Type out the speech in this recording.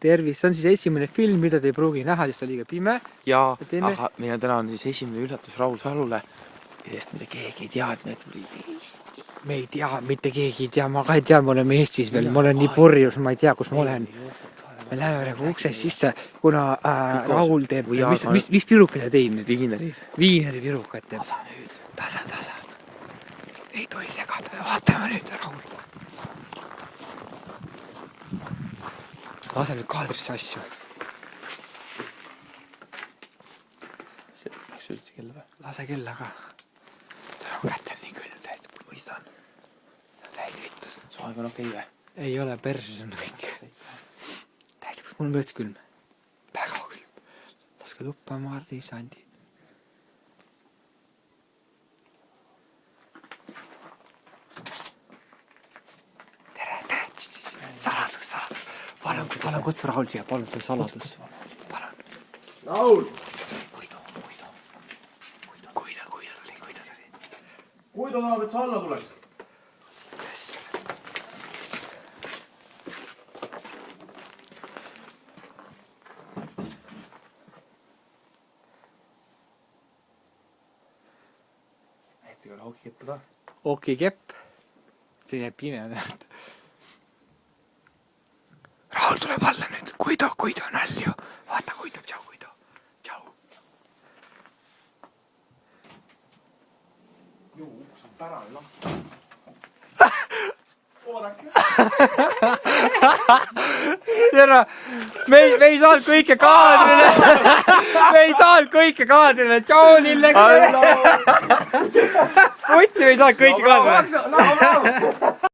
tervis, see on siis esimene film, mida te ei pruugi näha, sest ta liiga pime. Jaa, aga meil on täna siis esimene üllatus Raul Salule, sest mida keegi ei tea, et me tuli Eesti. Me ei tea, mitte keegi ei tea, ma ka ei tea, me oleme Eestis veel, ma olen nii purjus, ma ei tea, kus ma olen. Me läheme nagu uksest sisse, kuna Raul teeb, mis piruka ta teeb nüüd? Viineri pirukat teeb. Tasa nüüd. Tasa. Ei tohi segada, vaatame nüüd, Raul. Lase nüüd kaadrisse asju. Läks üldse kella või? Lase kella ka. Ta on kätel nii külm, täiesti kui mõistan. Täiesti vittus. Su aeg on okei või? Ei ole, perses on kõik. Täiesti, mul on tõesti külm. Väga külm. Laske tuppa, Mardi, sandid. Tere. Saladus. Palun kutsu Raul siia, palun, see on saladus. Palun. Raul! Kui ta tahab, et sa alla tuleks? Näite ka okikeppu ka. Okikepp. See jääb pime. Raul tuleb alla nüüd. Kuido on nalju. Vaata, Kuido. Tšau. Ju, uks on pärane lahti. Oodake. Tere, me ei saanud kõike kaadrile. Me ei saanud kõike kaadrile. Tšau, Lille. Putsi, me ei saanud kõike kaadrile.